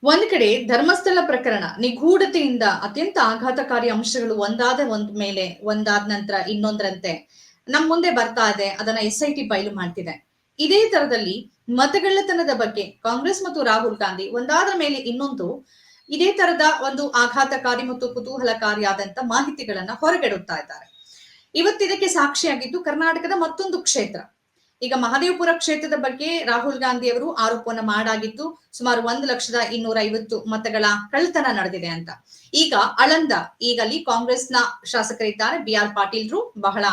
ಒಂದ್ ಕಡೆ ಧರ್ಮಸ್ಥಳ ಪ್ರಕರಣ ನಿಗೂಢತೆಯಿಂದ ಅತ್ಯಂತ ಆಘಾತಕಾರಿ ಅಂಶಗಳು ಒಂದಾದ ನಂತರ ಇನ್ನೊಂದರಂತೆ ನಮ್ ಮುಂದೆ ಬರ್ತಾ ಇದೆ. ಅದನ್ನ SIT ಬಯಲು ಮಾಡ್ತಿದೆ. ಇದೇ ತರದಲ್ಲಿ ಮತಗಳ್ಳತನದ ಬಗ್ಗೆ ಕಾಂಗ್ರೆಸ್ ಮತ್ತು ರಾಹುಲ್ ಗಾಂಧಿ ಒಂದಾದ್ರ ಮೇಲೆ ಇನ್ನೊಂದು ಇದೇ ತರದ ಒಂದು ಆಘಾತಕಾರಿ ಮತ್ತು ಕುತೂಹಲಕಾರಿಯಾದಂತ ಮಾಹಿತಿಗಳನ್ನ ಹೊರಗೆಡುತ್ತಾ ಇದ್ದಾರೆ. ಇವತ್ತಿದಕ್ಕೆ ಸಾಕ್ಷಿಯಾಗಿದ್ದು ಕರ್ನಾಟಕದ ಮತ್ತೊಂದು ಕ್ಷೇತ್ರ. ಈಗ ಮಹದೇವಪುರ ಕ್ಷೇತ್ರದ ಬಗ್ಗೆ ರಾಹುಲ್ ಗಾಂಧಿ ಅವರು ಆರೋಪವನ್ನ ಮಾಡಾಗಿದ್ದು ಸುಮಾರು 1,250,000 ಮತಗಳ ಕಳ್ಳತನ ನಡೆದಿದೆ ಅಂತ. ಈಗ ಆಳಂದ, ಈಗ ಅಲ್ಲಿ ಕಾಂಗ್ರೆಸ್ನ ಶಾಸಕರಿದ್ದಾರೆ. BR ಪಾಟೀಲ್ರು ಬಹಳ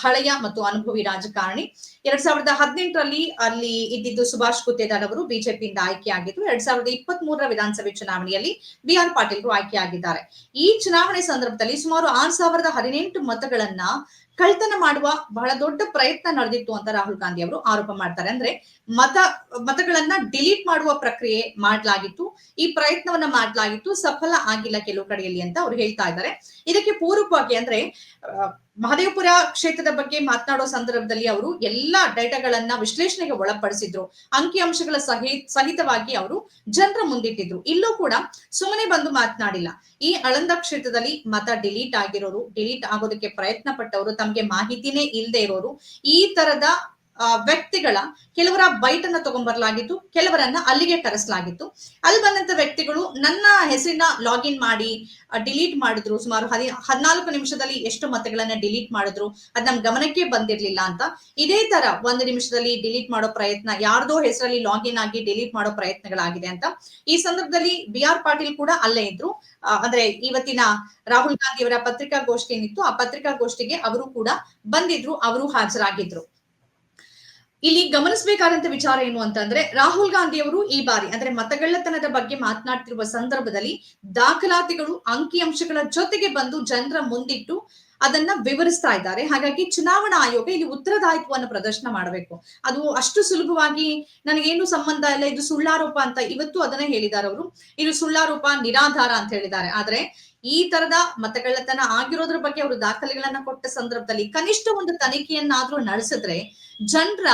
ಹಳೆಯ ಮತ್ತು ಅನುಭವಿ ರಾಜಕಾರಣಿ. 2018ರಲ್ಲಿ ಅಲ್ಲಿ ಇದ್ದಿದ್ದು ಸುಭಾಷ್ ಗುತ್ತೇದಾರ್ ಅವರು ಬಿಜೆಪಿಯಿಂದ ಆಯ್ಕೆಯಾಗಿದ್ರು. 2023ರ ವಿಧಾನಸಭೆ ಚುನಾವಣೆಯಲ್ಲಿ BR ಪಾಟೀಲ್ರು ಆಯ್ಕೆಯಾಗಿದ್ದಾರೆ. ಈ ಚುನಾವಣೆ ಸಂದರ್ಭದಲ್ಲಿ ಸುಮಾರು 6,018 ಮತಗಳನ್ನ ಕಳ್ತನ ಮಾಡುವ ಬಹಳ ದೊಡ್ಡ ಪ್ರಯತ್ನ ನಡೆದಿತ್ತು ಅಂತ ರಾಹುಲ್ ಗಾಂಧಿ ಅವರು ಆರೋಪ ಮಾಡ್ತಾರೆ. ಅಂದ್ರೆ ಮತಗಳನ್ನ ಡಿಲೀಟ್ ಮಾಡುವ ಪ್ರಕ್ರಿಯೆ ಮಾಡಲಾಗಿತ್ತು. ಈ ಪ್ರಯತ್ನವನ್ನ ಮಾಡಲಾಗಿತ್ತು, ಸಫಲ ಆಗಿಲ್ಲ ಕೆಲವು ಕಡೆಯಲ್ಲಿ ಅಂತ ಅವ್ರು ಹೇಳ್ತಾ ಇದ್ದಾರೆ. ಇದಕ್ಕೆ ಪೂರಕವಾಗಿ ಅಂದ್ರೆ ಮಹದೇವಪುರ ಕ್ಷೇತ್ರದ ಬಗ್ಗೆ ಮಾತನಾಡೋ ಸಂದರ್ಭದಲ್ಲಿ ಅವರು ಎಲ್ಲಾ ಡೇಟಾಗಳನ್ನ ವಿಶ್ಲೇಷಣೆಗೆ ಒಳಪಡಿಸಿದ್ರು. ಅಂಕಿಅಂಶಗಳ ಸಹಿತವಾಗಿ ಅವರು ಜನರ ಮುಂದಿಟ್ಟಿದ್ರು. ಇಲ್ಲೂ ಕೂಡ ಸುಮ್ಮನೆ ಬಂದು ಮಾತನಾಡಿಲ್ಲ. ಈ ಆಳಂದ ಕ್ಷೇತ್ರದಲ್ಲಿ ಮತ ಡಿಲೀಟ್ ಆಗೋದಕ್ಕೆ ಪ್ರಯತ್ನ ಪಟ್ಟವರು, ತಮಗೆ ಮಾಹಿತಿನೇ ಇಲ್ಲದೆ ಇರೋರು, ಈ ತರದ ವ್ಯಕ್ತಿಗಳ ಕೆಲವರ ಬೈಟ್ ಅನ್ನ ತಗೊಂಡ್ಬರ್ಲಾಗಿತ್ತು, ಕೆಲವರನ್ನ ಅಲ್ಲಿಗೆ ಕರೆಸಲಾಗಿತ್ತು. ಅಲ್ಲಿ ಬಂದಂತ ವ್ಯಕ್ತಿಗಳು ನನ್ನ ಹೆಸರಿನ ಲಾಗಿನ್ ಮಾಡಿ ಡಿಲೀಟ್ ಮಾಡಿದ್ರು. ಸುಮಾರು 14 ನಿಮಿಷದಲ್ಲಿ ಎಷ್ಟು ಮತಗಳನ್ನ ಡಿಲೀಟ್ ಮಾಡಿದ್ರು ಅದ್ ನಮ್ ಗಮನಕ್ಕೆ ಬಂದಿರ್ಲಿಲ್ಲ ಅಂತ. ಇದೇ ತರ 1 ನಿಮಿಷದಲ್ಲಿ ಡಿಲೀಟ್ ಮಾಡೋ ಪ್ರಯತ್ನ, ಯಾರ್ದೋ ಹೆಸರಲ್ಲಿ ಲಾಗಿನ್ ಆಗಿ ಡಿಲೀಟ್ ಮಾಡೋ ಪ್ರಯತ್ನಗಳಾಗಿದೆ ಅಂತ. ಈ ಸಂದರ್ಭದಲ್ಲಿ BR ಪಾಟೀಲ್ ಕೂಡ ಅಲ್ಲೇ ಇದ್ರು. ಅಂದ್ರೆ ಇವತ್ತಿನ ರಾಹುಲ್ ಗಾಂಧಿ ಅವರ ಪತ್ರಿಕಾಗೋಷ್ಠಿ ಏನಿತ್ತು, ಆ ಪತ್ರಿಕಾಗೋಷ್ಠಿಗೆ ಅವರು ಕೂಡ ಬಂದಿದ್ರು, ಅವರು ಹಾಜರಾಗಿದ್ರು. ಇಲ್ಲಿ ಗಮನಿಸಬೇಕಾದಂತ ವಿಚಾರ ಏನು ಅಂತಂದ್ರೆ, ರಾಹುಲ್ ಗಾಂಧಿ ಅವರು ಈ ಬಾರಿ ಅಂದ್ರೆ ಮತಗಳ್ಳತನದ ಬಗ್ಗೆ ಮಾತನಾಡ್ತಿರುವ ಸಂದರ್ಭದಲ್ಲಿ ದಾಖಲಾತಿಗಳು, ಅಂಕಿಅಂಶಗಳ ಜೊತೆಗೆ ಬಂದು ಜನರ ಮುಂದಿಟ್ಟು ಅದನ್ನ ವಿವರಿಸ್ತಾ ಇದ್ದಾರೆ. ಹಾಗಾಗಿ ಚುನಾವಣಾ ಆಯೋಗ ಇಲ್ಲಿ ಉತ್ತರದಾಯಿತ್ವವನ್ನು ಪ್ರದರ್ಶನ ಮಾಡಬೇಕು. ಅದು ಅಷ್ಟು ಸುಲಭವಾಗಿ ನನಗೇನು ಸಂಬಂಧ ಇಲ್ಲ, ಇದು ಸುಳ್ಳಾರೋಪ ಅಂತ ಇವತ್ತು ಅದನ್ನೇ ಹೇಳಿದ್ದಾರೆ ಅವರು. ಇದು ಸುಳ್ಳಾರೋಪ, ನಿರಾಧಾರ ಅಂತ ಹೇಳಿದ್ದಾರೆ. ಆದ್ರೆ ಈ ತರದ ಮತಗಳ್ಳತನ ಆಗಿರೋದ್ರ ಬಗ್ಗೆ ಅವರು ದಾಖಲೆಗಳನ್ನ ಕೊಟ್ಟ ಸಂದರ್ಭದಲ್ಲಿ ಕನಿಷ್ಠ ಒಂದು ತನಿಖೆಯನ್ನಾದ್ರೂ ನಡೆಸಿದ್ರೆ ಜನರ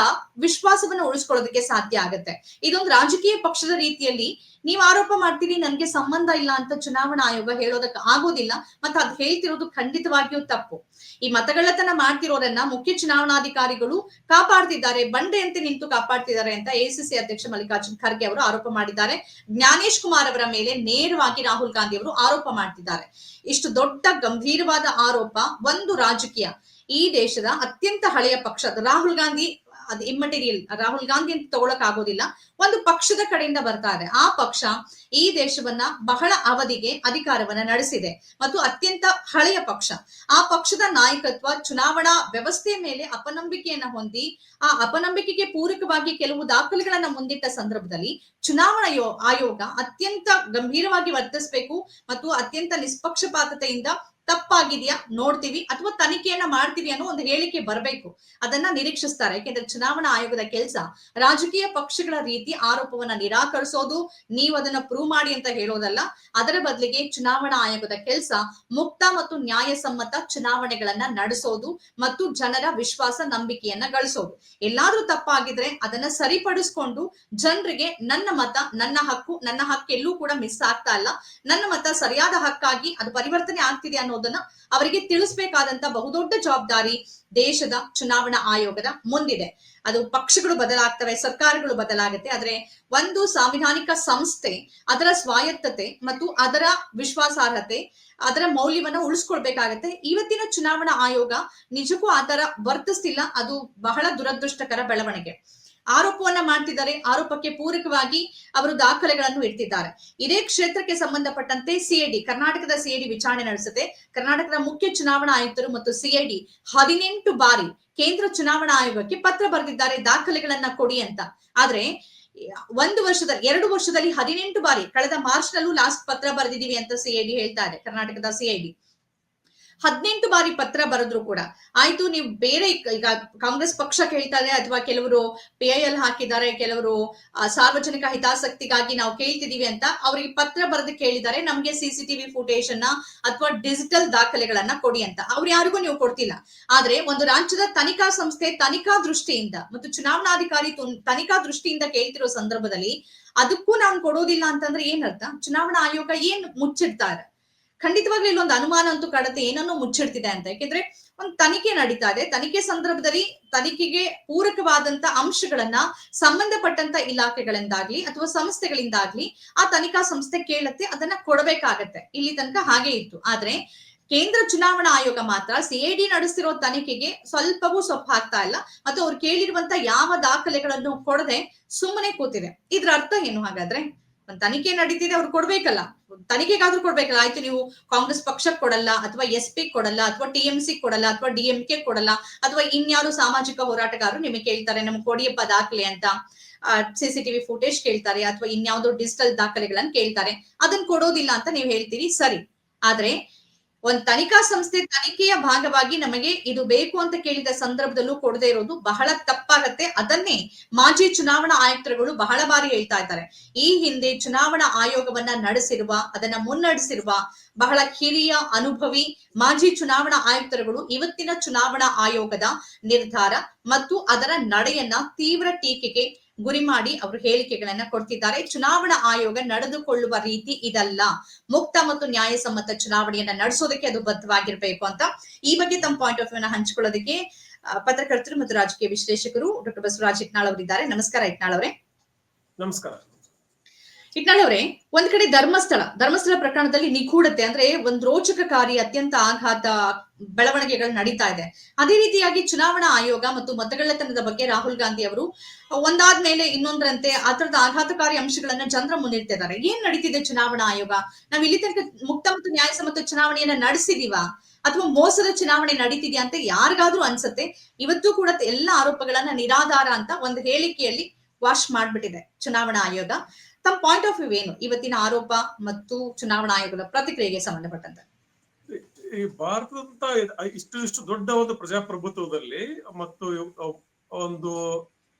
ವಿಶ್ವಾಸವನ್ನ ಉಳಿಸ್ಕೊಳ್ಳೋದಕ್ಕೆ ಸಾಧ್ಯ ಆಗತ್ತೆ. ಇದೊಂದು ರಾಜಕೀಯ ಪಕ್ಷದ ರೀತಿಯಲ್ಲಿ ನೀವು ಆರೋಪ ಮಾಡ್ತೀರಿ, ನನ್ಗೆ ಸಂಬಂಧ ಇಲ್ಲ ಅಂತ ಚುನಾವಣಾ ಆಯೋಗ ಹೇಳೋದಕ್ಕೆ ಆಗೋದಿಲ್ಲ. ಮತ್ತೆ ಅದ್ ಹೇಳ್ತಿರೋದು ಖಂಡಿತವಾಗಿಯೂ ತಪ್ಪು. ಈ ಮತಗಳ್ಳತನ ಮಾಡ್ತಿರೋರನ್ನ ಮುಖ್ಯ ಚುನಾವಣಾಧಿಕಾರಿಗಳು ಕಾಪಾಡ್ತಿದ್ದಾರೆ, ಬಂಡೆಯಂತೆ ನಿಂತು ಕಾಪಾಡ್ತಿದ್ದಾರೆ ಅಂತ ACC ಅಧ್ಯಕ್ಷ ಮಲ್ಲಿಕಾರ್ಜುನ್ ಖರ್ಗೆ ಅವರು ಆರೋಪ ಮಾಡಿದ್ದಾರೆ. ಜ್ಞಾನೇಶ್ ಕುಮಾರ್ ಅವರ ಮೇಲೆ ನೇರವಾಗಿ ರಾಹುಲ್ ಗಾಂಧಿ ಅವರು ಆರೋಪ ಮಾಡ್ತಿದ್ದಾರೆ. ಇಷ್ಟು ದೊಡ್ಡ ಗಂಭೀರವಾದ ಆರೋಪ ಒಂದು ರಾಜಕೀಯ, ಈ ದೇಶದ ಅತ್ಯಂತ ಹಳೆಯ ಪಕ್ಷ ರಾಹುಲ್ ಗಾಂಧಿ, ಅದು ಇಮ್ಮೆಟೀರಿಯಲ್, ರಾಹುಲ್ ಗಾಂಧಿ ಅಂತ ತಗೊಳಕ್ ಆಗೋದಿಲ್ಲ, ಒಂದು ಪಕ್ಷದ ಕಡೆಯಿಂದ ಬರ್ತಾ ಇದೆ. ಆ ಪಕ್ಷ ಈ ದೇಶವನ್ನ ಬಹಳ ಅವಧಿಗೆ ಅಧಿಕಾರವನ್ನ ನಡೆಸಿದೆ ಮತ್ತು ಅತ್ಯಂತ ಹಳೆಯ ಪಕ್ಷ. ಆ ಪಕ್ಷದ ನಾಯಕತ್ವ ಚುನಾವಣಾ ವ್ಯವಸ್ಥೆಯ ಮೇಲೆ ಅಪನಂಬಿಕೆಯನ್ನ ಹೊಂದಿ, ಆ ಅಪನಂಬಿಕೆಗೆ ಪೂರಕವಾಗಿ ಕೆಲವು ದಾಖಲೆಗಳನ್ನ ಮುಂದಿಟ್ಟ ಸಂದರ್ಭದಲ್ಲಿ ಚುನಾವಣಾ ಆಯೋಗ ಅತ್ಯಂತ ಗಂಭೀರವಾಗಿ ವರ್ತಿಸಬೇಕು ಮತ್ತು ಅತ್ಯಂತ ನಿಷ್ಪಕ್ಷಪಾತತೆಯಿಂದ ತಪ್ಪಾಗಿದೆಯಾ ನೋಡ್ತೀವಿ ಅಥವಾ ತನಿಖೆಯನ್ನ ಮಾಡ್ತೀವಿ ಅನ್ನೋ ಒಂದು ಹೇಳಿಕೆ ಬರಬೇಕು. ಅದನ್ನ ನಿರೀಕ್ಷಿಸ್ತಾರೆ. ಯಾಕೆಂದ್ರೆ ಚುನಾವಣಾ ಆಯೋಗದ ಕೆಲಸ ರಾಜಕೀಯ ಪಕ್ಷಗಳ ರೀತಿ ಆರೋಪವನ್ನ ನಿರಾಕರಿಸೋದು, ನೀವು ಅದನ್ನ ಪ್ರೂವ್ ಮಾಡಿ ಅಂತ ಹೇಳೋದಲ್ಲ. ಅದರ ಬದಲಿಗೆ ಚುನಾವಣಾ ಆಯೋಗದ ಕೆಲಸ ಮುಕ್ತ ಮತ್ತು ನ್ಯಾಯಸಮ್ಮತ ಚುನಾವಣೆಗಳನ್ನ ನಡೆಸೋದು ಮತ್ತು ಜನರ ವಿಶ್ವಾಸ, ನಂಬಿಕೆಯನ್ನ ಗಳಿಸೋದು. ಎಲ್ಲಾದ್ರೂ ತಪ್ಪಾಗಿದ್ರೆ ಅದನ್ನ ಸರಿಪಡಿಸ್ಕೊಂಡು ಜನರಿಗೆ ನನ್ನ ಮತ, ನನ್ನ ಹಕ್ಕು, ನನ್ನ ಹಕ್ಕೆಲ್ಲೂ ಕೂಡ ಮಿಸ್ ಆಗ್ತಾ ಇಲ್ಲ, ನನ್ನ ಮತ ಸರಿಯಾದ ಹಕ್ಕಾಗಿ ಅದು ಪರಿವರ್ತನೆ ಆಗ್ತಿದೆ ಅನ್ನೋದನ್ನ ಅವರಿಗೆ ತಿಳಿಸಬೇಕಾದಂತ ಬಹುದೊಡ್ಡ ಜವಾಬ್ದಾರಿ ದೇಶದ ಚುನಾವಣಾ ಆಯೋಗದ ಮುಂದಿದೆ. ಅದು ಪಕ್ಷಗಳು ಬದಲಾಗ್ತವೆ, ಸರ್ಕಾರಗಳು ಬದಲಾಗುತ್ತೆ, ಆದ್ರೆ ಒಂದು ಸಾಂವಿಧಾನಿಕ ಸಂಸ್ಥೆ ಅದರ ಸ್ವಾಯತ್ತತೆ ಮತ್ತು ಅದರ ವಿಶ್ವಾಸಾರ್ಹತೆ, ಅದರ ಮೌಲ್ಯವನ್ನ ಉಳಿಸ್ಕೊಳ್ಬೇಕಾಗತ್ತೆ. ಇವತ್ತಿನ ಚುನಾವಣಾ ಆಯೋಗ ನಿಜಕ್ಕೂ ಆತರ ವರ್ತಿಸ್ತಿಲ್ಲ. ಅದು ಬಹಳ ದುರದೃಷ್ಟಕರ ಬೆಳವಣಿಗೆ. ಆರೋಪವನ್ನ ಮಾಡ್ತಿದ್ದಾರೆ, ಆರೋಪಕ್ಕೆ ಪೂರಕವಾಗಿ ಅವರು ದಾಖಲೆಗಳನ್ನು ಇಡ್ತಿದ್ದಾರೆ. ಇದೇ ಕ್ಷೇತ್ರಕ್ಕೆ ಸಂಬಂಧಪಟ್ಟಂತೆ CID, ಕರ್ನಾಟಕದ CID ವಿಚಾರಣೆ ನಡೆಸುತ್ತೆ. ಕರ್ನಾಟಕದ ಮುಖ್ಯ ಚುನಾವಣಾ ಆಯುಕ್ತರು ಮತ್ತು CID 18 ಬಾರಿ ಕೇಂದ್ರ ಚುನಾವಣಾ ಆಯೋಗಕ್ಕೆ ಪತ್ರ ಬರೆದಿದ್ದಾರೆ, ದಾಖಲೆಗಳನ್ನ ಕೊಡಿ ಅಂತ. ಆದ್ರೆ 2 ವರ್ಷದಲ್ಲಿ 18 ಬಾರಿ, ಕಳೆದ ಮಾರ್ಚ್ ನಲ್ಲೂ ಲಾಸ್ಟ್ ಪತ್ರ ಬರೆದಿದ್ದೀವಿ ಅಂತ CID ಹೇಳ್ತಾ ಇದೆ, ಕರ್ನಾಟಕದ CID. 18 ಬಾರಿ ಪತ್ರ ಬರೆದ್ರು ಕೂಡ ಆಯ್ತು, ನೀವು ಬೇರೆ ಈಗ ಕಾಂಗ್ರೆಸ್ ಪಕ್ಷ ಕೇಳ್ತಾ ಇದೆ, ಅಥವಾ ಕೆಲವರು PIL ಹಾಕಿದ್ದಾರೆ, ಕೆಲವರು ಸಾರ್ವಜನಿಕ ಹಿತಾಸಕ್ತಿಗಾಗಿ ನಾವು ಕೇಳ್ತಿದೀವಿ ಅಂತ ಅವರಿಗೆ ಪತ್ರ ಬರೆದು ಕೇಳಿದ್ದಾರೆ, ನಮ್ಗೆ CCTV ಫುಟೇಜ್ ಅನ್ನ ಅಥವಾ ಡಿಜಿಟಲ್ ದಾಖಲೆಗಳನ್ನ ಕೊಡಿ ಅಂತ. ಅವ್ರು ಯಾರಿಗೂ ನೀವು ಕೊಡ್ತಿಲ್ಲ. ಆದ್ರೆ ಒಂದು ರಾಜ್ಯದ ತನಿಖಾ ಸಂಸ್ಥೆ ತನಿಖಾ ದೃಷ್ಟಿಯಿಂದ ಮತ್ತು ಚುನಾವಣಾಧಿಕಾರಿ ತನಿಖಾ ದೃಷ್ಟಿಯಿಂದ ಕೇಳ್ತಿರೋ ಸಂದರ್ಭದಲ್ಲಿ ಅದಕ್ಕೂ ನಾನು ಕೊಡೋದಿಲ್ಲ ಅಂತಂದ್ರೆ ಏನರ್ಥ? ಚುನಾವಣಾ ಆಯೋಗ ಏನ್ ಮುಚ್ಚಿಡ್ತಾರೆ? ಖಂಡಿತವಾಗ್ಲೂ ಇಲ್ಲೊಂದು ಅನುಮಾನ ಅಂತೂ ಕಾಡುತ್ತೆ, ಏನನ್ನೋ ಮುಚ್ಚಿಡ್ತಿದೆ ಅಂತ. ಯಾಕೆಂದ್ರೆ ಒಂದು ತನಿಖೆ ನಡೀತಾ ಇದೆ, ತನಿಖೆ ಸಂದರ್ಭದಲ್ಲಿ ತನಿಖೆಗೆ ಪೂರಕವಾದಂತ ಅಂಶಗಳನ್ನ ಸಂಬಂಧಪಟ್ಟಂತ ಇಲಾಖೆಗಳಿಂದಾಗ್ಲಿ ಅಥವಾ ಸಂಸ್ಥೆಗಳಿಂದಾಗ್ಲಿ ಆ ತನಿಖಾ ಸಂಸ್ಥೆ ಕೇಳತ್ತೆ, ಅದನ್ನ ಕೊಡಬೇಕಾಗತ್ತೆ. ಇಲ್ಲಿ ತನಕ ಹಾಗೆ ಇತ್ತು. ಆದ್ರೆ ಕೇಂದ್ರ ಚುನಾವಣಾ ಆಯೋಗ ಮಾತ್ರ CID ನಡೆಸ್ತಿರೋ ತನಿಖೆಗೆ ಸ್ವಲ್ಪವೂ ಸೊಪ್ಪು ಹಾಕ್ತಾ ಇಲ್ಲ, ಮತ್ತು ಅವ್ರು ಕೇಳಿರುವಂತ ಯಾವ ದಾಖಲೆಗಳನ್ನು ಕೊಡದೆ ಸುಮ್ಮನೆ ಕೂತಿದೆ. ಇದ್ರ ಅರ್ಥ ಏನು ಹಾಗಾದ್ರೆ? ಒಂದ್ ತನಿಖೆ ನಡೀತಿದೆ, ಅವ್ರು ಕೊಡ್ಬೇಕಲ್ಲ, ತನಿಖೆಗಾದ್ರೂ ಕೊಡ್ಬೇಕಲ್ಲ. ಆಯ್ತು, ನೀವು ಕಾಂಗ್ರೆಸ್ ಪಕ್ಷಕ್ಕೆ ಕೊಡಲ್ಲ, ಅಥವಾ SP ಕೊಡಲ್ಲ, ಅಥವಾ TMC ಕೊಡಲ್ಲ, ಅಥವಾ DMK ಕೊಡಲ್ಲ, ಅಥವಾ ಇನ್ಯಾರು ಸಾಮಾಜಿಕ ಹೋರಾಟಗಾರರು ನಿಮಗೆ ಕೇಳ್ತಾರೆ, ನಮ್ಗೆ ಕೊಡಿಯಪ್ಪ ದಾಖಲೆ ಅಂತ, CCTV ಫುಟೇಜ್ ಕೇಳ್ತಾರೆ, ಅಥವಾ ಇನ್ಯಾವುದೋ ಡಿಜಿಟಲ್ ದಾಖಲೆಗಳನ್ನ ಕೇಳ್ತಾರೆ, ಅದನ್ನ ಕೊಡೋದಿಲ್ಲ ಅಂತ ನೀವು ಹೇಳ್ತೀರಿ, ಸರಿ. ಆದ್ರೆ ಒಂದ್ ತನಿಖಾ ಸಂಸ್ಥೆ ತನಿಖೆಯ ಭಾಗವಾಗಿ ನಮಗೆ ಇದು ಬೇಕು ಅಂತ ಕೇಳಿದ ಸಂದರ್ಭದಲ್ಲೂ ಕೊಡದೇ ಇರೋದು ಬಹಳ ತಪ್ಪಾಗತ್ತೆ. ಅದನ್ನೇ ಮಾಜಿ ಚುನಾವಣಾ ಆಯುಕ್ತರುಗಳು ಬಹಳ ಬಾರಿ ಹೇಳ್ತಾ ಇದ್ದಾರೆ. ಈ ಹಿಂದೆ ಚುನಾವಣಾ ಆಯೋಗವನ್ನ ನಡೆಸಿರುವ, ಅದನ್ನ ಮುನ್ನಡೆಸಿರುವ ಬಹಳ ಹಿರಿಯ ಅನುಭವಿ ಮಾಜಿ ಚುನಾವಣಾ ಆಯುಕ್ತರುಗಳು ಇವತ್ತಿನ ಚುನಾವಣಾ ಆಯೋಗದ ನಿರ್ಧಾರ ಮತ್ತು ಅದರ ನಡೆಯನ್ನ ತೀವ್ರ ಟೀಕೆಗೆ ಗುರಿ ಮಾಡಿ ಅವರು ಹೇಳಿಕೆಗಳನ್ನ ಕೊಡ್ತಿದ್ದಾರೆ. ಚುನಾವಣಾ ಆಯೋಗ ನಡೆದುಕೊಳ್ಳುವ ರೀತಿ ಇದಲ್ಲ, ಮುಕ್ತ ಮತ್ತು ನ್ಯಾಯಸಮ್ಮತ ಚುನಾವಣೆಯನ್ನ ನಡೆಸೋದಕ್ಕೆ ಅದು ಬದ್ಧವಾಗಿರ್ಬೇಕು ಅಂತ. ಈ ಬಗ್ಗೆ ತಮ್ಮ ಪಾಯಿಂಟ್ ಆಫ್ ವ್ಯೂನ ಹಂಚಿಕೊಳ್ಳೋದಕ್ಕೆ ಪತ್ರಕರ್ತರು ಮತ್ತು ರಾಜಕೀಯ ವಿಶ್ಲೇಷಕರು ಡಾಕ್ಟರ್ ಬಸವರಾಜ್ ಇಟ್ನಾಳ್ ಅವರಿದ್ದಾರೆ. ನಮಸ್ಕಾರ ಇಟ್ನಾಳ್ ಅವರೇ. ನಮಸ್ಕಾರ ಇಟ್ನಾಳ್ ಅವರೇ, ಒಂದ್ ಕಡೆ ಧರ್ಮಸ್ಥಳ ಪ್ರಕರಣದಲ್ಲಿ ನಿಗೂಢತೆ ಅಂದ್ರೆ ಒಂದ್ ರೋಚಕಕಾರಿ, ಅತ್ಯಂತ ಆಘಾತ ಬೆಳವಣಿಗೆಗಳು ನಡೀತಾ ಇದೆ. ಅದೇ ರೀತಿಯಾಗಿ ಚುನಾವಣಾ ಆಯೋಗ ಮತ್ತು ಮತಗಳ್ಳತನದ ಬಗ್ಗೆ ರಾಹುಲ್ ಗಾಂಧಿ ಅವರು ಒಂದಾದ್ಮೇಲೆ ಇನ್ನೊಂದರಂತೆ ಆ ತರದ ಆಘಾತಕಾರಿ ಅಂಶಗಳನ್ನ ಜನರ ಮುಂದಿಡ್ತಿದ್ದಾರೆ. ಏನ್ ನಡೀತಿದೆ ಚುನಾವಣಾ ಆಯೋಗ? ನಾವ್ ಇಲ್ಲಿ ತನಕ ಮುಕ್ತ ಮತ್ತು ನ್ಯಾಯಸಮ್ಮತ ಚುನಾವಣೆಯನ್ನ ನಡೆಸಿದೀವ, ಅಥವಾ ಮೋಸದ ಚುನಾವಣೆ ನಡೀತಿದ್ಯಾ ಅಂತ ಯಾರಿಗಾದ್ರೂ ಅನ್ಸತ್ತೆ? ಇವತ್ತು ಕೂಡ ಎಲ್ಲ ಆರೋಪಗಳನ್ನ ನಿರಾಧಾರ ಅಂತ ಒಂದು ಹೇಳಿಕೆಯಲ್ಲಿ ವಾಶ್ ಮಾಡ್ಬಿಟ್ಟಿದೆ ಚುನಾವಣಾ ಆಯೋಗ. ತಮ್ಮ ಪಾಯಿಂಟ್ ಆಫ್ ವ್ಯೂ ಏನು ಇವತ್ತಿನ ಆರೋಪ ಮತ್ತು ಚುನಾವಣಾ ಆಯೋಗದ ಪ್ರತಿಕ್ರಿಯೆಗೆ ಸಂಬಂಧಪಟ್ಟಂತೆ? ಈ ಭಾರತದಂತ ಇಷ್ಟು ದೊಡ್ಡ ಒಂದು ಪ್ರಜಾಪ್ರಭುತ್ವದಲ್ಲಿ ಮತ್ತು ಒಂದು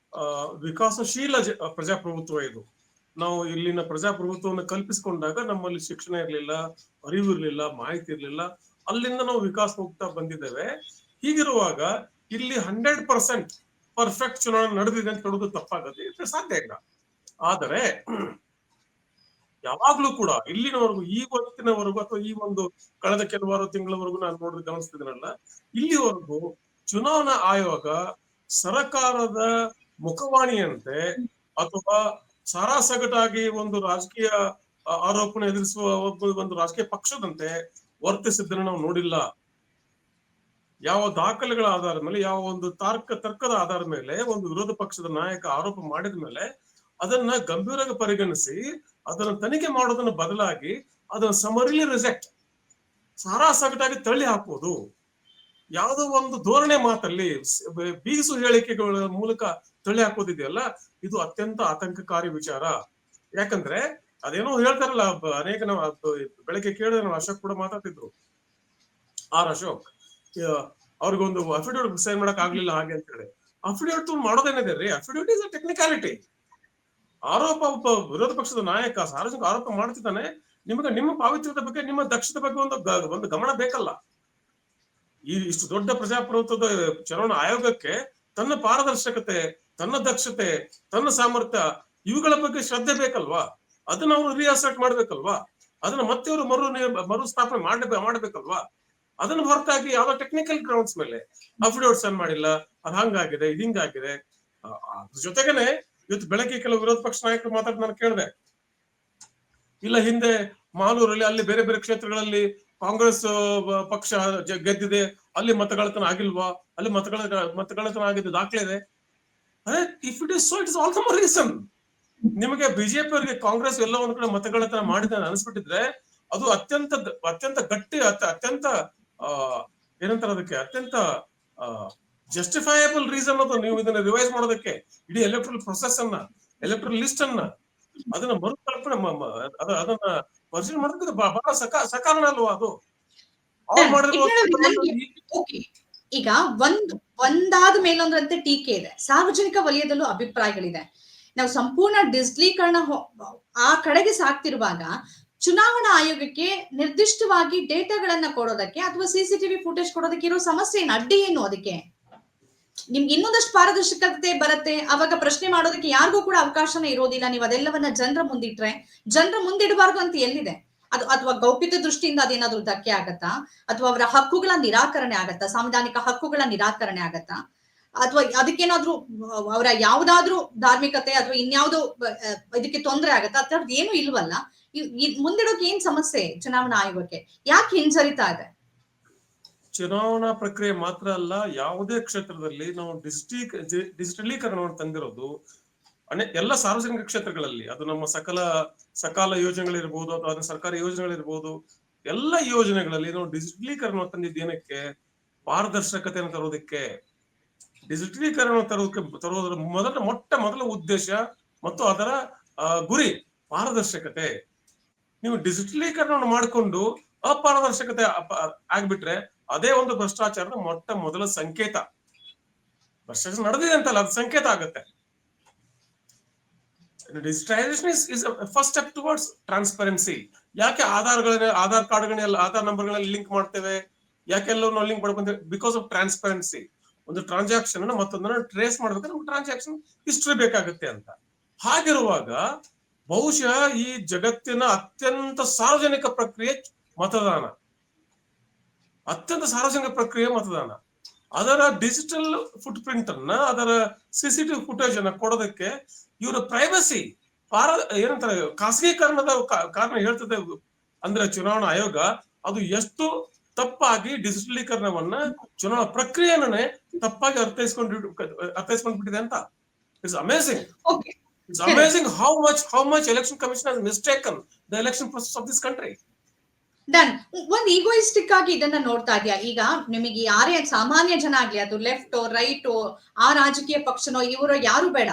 ವಿಕಾಸಶೀಲ ಪ್ರಜಾಪ್ರಭುತ್ವ ಇದು. ನಾವು ಇಲ್ಲಿನ ಪ್ರಜಾಪ್ರಭುತ್ವವನ್ನು ಕಲ್ಪಿಸಿಕೊಂಡಾಗ ನಮ್ಮಲ್ಲಿ ಶಿಕ್ಷಣ ಇರ್ಲಿಲ್ಲ, ಅರಿವು ಇರ್ಲಿಲ್ಲ, ಮಾಹಿತಿ ಇರ್ಲಿಲ್ಲ. ಅಲ್ಲಿಂದ ನಾವು ವಿಕಾಸ ಹೋಗ್ತಾ ಬಂದಿದ್ದೇವೆ. ಹೀಗಿರುವಾಗ ಇಲ್ಲಿ 100% ಪರ್ಫೆಕ್ಟ್ ಚುನಾವಣೆ ನಡೆದಿದೆ ಅಂತ ಹೇಳೋದು ತಪ್ಪಾಗತ್ತೆ, ಸಾಧ್ಯ ಇಲ್ಲ. ಆದರೆ ಯಾವಾಗ್ಲೂ ಕೂಡ ಇಲ್ಲಿನವರೆಗೂ, ಈ ಹೊತ್ತಿನವರೆಗೂ, ಅಥವಾ ಈ ಒಂದು ಕಳೆದ ಕೆಲವಾರು ತಿಂಗಳವರೆಗೂ ನಾನು ನೋಡಿದ್ರೆ ಗಮನಿಸ್ತಿದ್ದೀನಲ್ಲ, ಇಲ್ಲಿವರೆಗೂ ಚುನಾವಣಾ ಆಯೋಗ ಸರಕಾರದ ಮುಖವಾಣಿಯಂತೆ ಅಥವಾ ಸಾರಾಸಗಟಾಗಿ ಒಂದು ರಾಜಕೀಯ ಆರೋಪಣೆ ಎದುರಿಸುವ ಒಂದು ರಾಜಕೀಯ ಪಕ್ಷದಂತೆ ವರ್ತಿಸಿದ್ದನ್ನು ನಾವು ನೋಡಿಲ್ಲ. ಯಾವ ದಾಖಲೆಗಳ ಆಧಾರದ ಮೇಲೆ, ಯಾವ ಒಂದು ತರ್ಕದ ಆಧಾರದ ಮೇಲೆ ಒಂದು ವಿರೋಧ ಪಕ್ಷದ ನಾಯಕ ಆರೋಪ ಮಾಡಿದ ಮೇಲೆ ಅದನ್ನ ಗಂಭೀರವಾಗಿ ಪರಿಗಣಿಸಿ ಅದನ್ನ ತನಿಖೆ ಮಾಡೋದನ್ನ ಬದಲಾಗಿ ಅದನ್ನ ಸಮರಿಲಿ ರಿಜೆಕ್ಟ್, ಸಾರಾಸಗಟಾಗಿ ತಳ್ಳಿ ಹಾಕುವುದು, ಯಾವುದೋ ಒಂದು ಧೋರಣೆ ಮಾತಲ್ಲಿ ಬೀಗಿಸು ಹೇಳಿಕೆಗಳ ಮೂಲಕ ತಳ್ಳಿ ಹಾಕೋದಿದೆಯಲ್ಲ, ಇದು ಅತ್ಯಂತ ಆತಂಕಕಾರಿ ವಿಚಾರ. ಯಾಕಂದ್ರೆ ಅದೇನೋ ಹೇಳ್ತಾರಲ್ಲ, ಅನೇಕ ನಾವು ಬೆಳಗ್ಗೆ ಕೇಳಿದ್ರೆ ನಾವು ಅಶೋಕ್ ಕೂಡ ಮಾತಾಡ್ತಿದ್ರು, ಅಶೋಕ್ ಅವ್ರಿಗೊಂದು ಅಫಿಡವಿಟ್ ಸೈನ್ ಮಾಡಕ್ ಆಗ್ಲಿಲ್ಲ ಹಾಗೆ ಅಂತ ಹೇಳಿ. ಅಫಿಡವಿಟ್ ಮಾಡೋದೇನಿದೆ ರೀ? Affidavit is a technicality. ಆರೋಪ, ವಿರೋಧ ಪಕ್ಷದ ನಾಯಕ ಸಾರ್ವಜನಿಕ ಆರೋಪ ಮಾಡ್ತಿದ್ದಾನೆ, ನಿಮಗೆ ನಿಮ್ಮ ಪಾವಿತ್ರ್ಯದ ಬಗ್ಗೆ, ನಿಮ್ಮ ದಕ್ಷತೆ ಬಗ್ಗೆ ಒಂದು ಗಮನ ಬೇಕಲ್ಲ. ಈ ಇಷ್ಟು ದೊಡ್ಡ ಪ್ರಜಾಪ್ರಭುತ್ವದ ಚುನಾವಣಾ ಆಯೋಗಕ್ಕೆ ತನ್ನ ಪಾರದರ್ಶಕತೆ, ತನ್ನ ದಕ್ಷತೆ, ತನ್ನ ಸಾಮರ್ಥ್ಯ, ಇವುಗಳ ಬಗ್ಗೆ ಶ್ರದ್ಧೆ ಬೇಕಲ್ವಾ? ಅದನ್ನ ಅವರು ರಿಅಸರ್ಟ್ ಮಾಡ್ಬೇಕಲ್ವಾ? ಅದನ್ನ ಮತ್ತೆ ಅವರು ಮರುಸ್ಥಾಪನೆ ಮಾಡ್ಬೇಕಲ್ವಾ? ಅದನ್ನ ಹೊರತಾಗಿ ಯಾವ್ದೋ ಟೆಕ್ನಿಕಲ್ ಗ್ರೌಂಡ್ಸ್ ಮೇಲೆ ಅಫಿಡವಿಟ್ ಸೈನ್ ಮಾಡಿಲ್ಲ, ಅದು ಹಂಗಾಗಿದೆ, ಇದು ಹಿಂಗಾಗಿದೆ. ಅದ್ರ ಜೊತೆಗೇನೆ ಇವತ್ತು ಬೆಳಗ್ಗೆ ಕೆಲವು ವಿರೋಧ ಪಕ್ಷ ನಾಯಕರು ಮಾತಾಡಿ ನಾನು ಕೇಳಿದೆ, ಇಲ್ಲ ಹಿಂದೆ ಮಾಲೂರಲ್ಲಿ, ಅಲ್ಲಿ ಬೇರೆ ಬೇರೆ ಕ್ಷೇತ್ರಗಳಲ್ಲಿ ಕಾಂಗ್ರೆಸ್ ಪಕ್ಷ ಗೆದ್ದಿದೆ, ಅಲ್ಲಿ ಮತಗಳತನ ಆಗಿಲ್ವಾ? ಅಲ್ಲಿ ಮತಗಳತನ ಆಗಿದ್ದು ದಾಖಲೆ ಇದೆ. If it is so, it is all the more reason. ನಿಮಗೆ ಬಿಜೆಪಿ ಅವರಿಗೆ ಕಾಂಗ್ರೆಸ್ ಎಲ್ಲ ಒಂದ್ ಕಡೆ ಮತಗಳತನ ಮಾಡಿದ ಅನಿಸ್ಬಿಟ್ಟಿದ್ರೆ ಅದು ಅತ್ಯಂತ ಗಟ್ಟಿ, ಅತ್ಯಂತ ಏನಂತಾರೆ ಅದಕ್ಕೆ, ಅತ್ಯಂತ ಜಸ್ಟಿಫೈಯಬಲ್ ರೀಸನ್ ಅದು. ನೀವು ಇದನ್ನ ರಿವೈಸ್ ಮಾಡೋದಕ್ಕೆ ಇಡೀ ಎಲೆಕ್ಟ್ರಲ್ ಪ್ರೊಸೆಸ್ ಅನ್ನ, ಎಲೆಕ್ಟ್ರಲ್ ಲಿಸ್ಟ್ ಅನ್ನ, ಅದನ್ನ ಮರುಕಲ್ಪನೆ, ಅದನ್ನ ಪರಿಶೀಲನೆ ಮಾಡೋದಕ್ಕೆ ಬಹಳ ಸಕಾರಣ ಅಲ್ವಾ ಅದು? ಅವ್ರು ಮಾಡಿರೋ ಓಕೆ, ಈಗ ಒಂದಾದ ಮೇಲೊಂದ್ರಂತೆ ಟೀಕೆ ಇದೆ, ಸಾರ್ವಜನಿಕ ವಲಯದಲ್ಲೂ ಅಭಿಪ್ರಾಯಗಳಿದೆ. ನಾವು ಸಂಪೂರ್ಣ ಡಿಜಿಟಲೀಕರಣ ಆ ಕಡೆಗೆ ಸಾಕ್ತಿರುವಾಗ ಚುನಾವಣಾ ಆಯೋಗಕ್ಕೆ ನಿರ್ದಿಷ್ಟವಾಗಿ ಡೇಟಾಗಳನ್ನ ಕೊಡೋದಕ್ಕೆ ಅಥವಾ ಸಿಸಿಟಿವಿ ಫುಟೇಜ್ ಕೊಡೋದಕ್ಕೆ ಇರೋ ಸಮಸ್ಯೆ ಏನು, ಅಡ್ಡಿ ಏನು ಅದಕ್ಕೆ? ನಿಮ್ಗೆ ಇನ್ನೊಂದಷ್ಟು ಪಾರದರ್ಶಕತೆ ಬರುತ್ತೆ, ಅವಾಗ ಪ್ರಶ್ನೆ ಮಾಡೋದಕ್ಕೆ ಯಾರಿಗೂ ಕೂಡ ಅವಕಾಶನೇ ಇರೋದಿಲ್ಲ. ನೀವು ಅದೆಲ್ಲವನ್ನ ಜನರ ಮುಂದಿಟ್ರೆ, ಜನರ ಮುಂದಿಡಬಾರ್ದು ಅಂತ ಎಲ್ಲಿದೆ ಅದು? ಅಥವಾ ಗೌಪ್ಯತೆ ದೃಷ್ಟಿಯಿಂದ ಅದೇನಾದ್ರೂ ಧಕ್ಕೆ ಆಗತ್ತಾ, ಅಥವಾ ಅವರ ಹಕ್ಕುಗಳ ನಿರಾಕರಣೆ ಆಗತ್ತಾ, ಸಾಂವಿಧಾನಿಕ ಹಕ್ಕುಗಳ ನಿರಾಕರಣೆ ಆಗತ್ತಾ, ಅಥವಾ ಅದಕ್ಕೇನಾದ್ರೂ ಅವರ ಯಾವ್ದಾದ್ರೂ ಧಾರ್ಮಿಕತೆ ಅಥವಾ ಇನ್ಯಾವುದೋ ಇದಕ್ಕೆ ತೊಂದರೆ ಆಗತ್ತಾ? ಅದ್ರದ್ದು ಏನು ಇಲ್ವಲ್ಲ. ಮುಂದಿಡೋಕೆ ಏನ್ ಸಮಸ್ಯೆ ಚುನಾವಣಾ ಆಯೋಗಕ್ಕೆ? ಯಾಕೆ ಹಿಂಜರಿತಾ ಇದೆ? ಚುನಾವಣಾ ಪ್ರಕ್ರಿಯೆ ಮಾತ್ರ ಅಲ್ಲ, ಯಾವುದೇ ಕ್ಷೇತ್ರದಲ್ಲಿ ನಾವು ಡಿಜಿಟಲೀಕರಣವನ್ನು ತಂದಿರೋದು ಎಲ್ಲ ಸಾರ್ವಜನಿಕ ಕ್ಷೇತ್ರಗಳಲ್ಲಿ, ಅದು ನಮ್ಮ ಸಕಾಲ ಯೋಜನೆಗಳಿರ್ಬೋದು ಅಥವಾ ಅದನ್ನ ಸರ್ಕಾರಿ ಯೋಜನೆಗಳಿರ್ಬೋದು, ಎಲ್ಲ ಯೋಜನೆಗಳಲ್ಲಿ ನಾವು ಡಿಜಿಟಲೀಕರಣ ತಂದಿದ್ದೇನಕ್ಕೆ? ಪಾರದರ್ಶಕತೆಯನ್ನು ತರೋದಕ್ಕೆ. ಡಿಜಿಟಲೀಕರಣ ತರೋದ್ರ ಮೊದಲ ಉದ್ದೇಶ ಮತ್ತು ಅದರ ಗುರಿ ಪಾರದರ್ಶಕತೆ. ನೀವು ಡಿಜಿಟಲೀಕರಣವನ್ನು ಮಾಡಿಕೊಂಡು ಅಪಾರದರ್ಶಕತೆ ಆಗ್ಬಿಟ್ರೆ ಅದೇ ಒಂದು ಭ್ರಷ್ಟಾಚಾರದ ಮೊದಲ ಸಂಕೇತ. ಭ್ರಷ್ಟಾಚಾರ ನಡೆದಿದೆ ಅಂತಲ್ಲ, ಅದು ಸಂಕೇತ ಆಗುತ್ತೆ. Digitalization is first step towards transparency. ಯಾಕೆ ಆಧಾರ್ ಕಾರ್ಡ್ಗಳನ್ನೆಲ್ಲ, ಆಧಾರ್ ನಂಬರ್ಗಳಲ್ಲಿ ಲಿಂಕ್ ಮಾಡ್ತೇವೆ? ಯಾಕೆಲ್ಲರೂ ನಾವು ಲಿಂಕ್ ಮಾಡ್ಕೊಂತೇವೆ? Because of transparency. ಒಂದು ಟ್ರಾನ್ಸಾಕ್ಷನ್ ಅನ್ನ ಮತ್ತೊಂದನ್ನ ಟ್ರೇಸ್ ಮಾಡ್ಬೇಕಾದ್ರೆ ನಮ್ಗೆ ಟ್ರಾನ್ಸಾಕ್ಷನ್ ಹಿಸ್ಟ್ರಿ ಬೇಕಾಗುತ್ತೆ ಅಂತ. ಹಾಗಿರುವಾಗ ಬಹುಶಃ ಈ ಜಗತ್ತಿನ ಅತ್ಯಂತ ಸಾರ್ವಜನಿಕ ಪ್ರಕ್ರಿಯೆ ಮತದಾನ, ಅದರ ಡಿಜಿಟಲ್ ಫುಟ್ ಪ್ರಿಂಟ್ ಅನ್ನ, ಅದರ ಸಿಸಿಟಿವಿ ಫುಟೇಜ್ ಅನ್ನ ಕೊಡೋದಕ್ಕೆ ಇವರ ಪ್ರೈವಸಿ ಏನಂತಾರೆ ಖಾಸಗೀಕರಣದ ಕಾರಣ ಹೇಳ್ತದೆ. ಅಂದ್ರೆ ಚುನಾವಣಾ ಆಯೋಗ ಅದು ಎಷ್ಟು ತಪ್ಪಾಗಿ ಡಿಜಿಟಲೀಕರಣವನ್ನ, ಚುನಾವಣಾ ಪ್ರಕ್ರಿಯೆನೇ ತಪ್ಪಾಗಿ ಅರ್ಥೈಸ್ಕೊಂಡ್ಬಿಟ್ಟಿದೆ ಅಂತ. It's amazing. It's amazing how much election commission has mistaken the election process of this country. Done. ಒಂದ್ ಈಗೋಯಿಸ್ಟಿಕ್ ಆಗಿ ಇದನ್ನ ನೋಡ್ತಾ ಇದೆಯಾ? ಈಗ ನಿಮಗೆ ಯಾರೇ ಸಾಮಾನ್ಯ ಜನ ಆಗ್ಲಿ, ಅದು ಲೆಫ್ಟ್ ರೈಟ್ ಆ ರಾಜಕೀಯ ಪಕ್ಷನೋ ಇವರೋ ಯಾರು ಬೇಡ,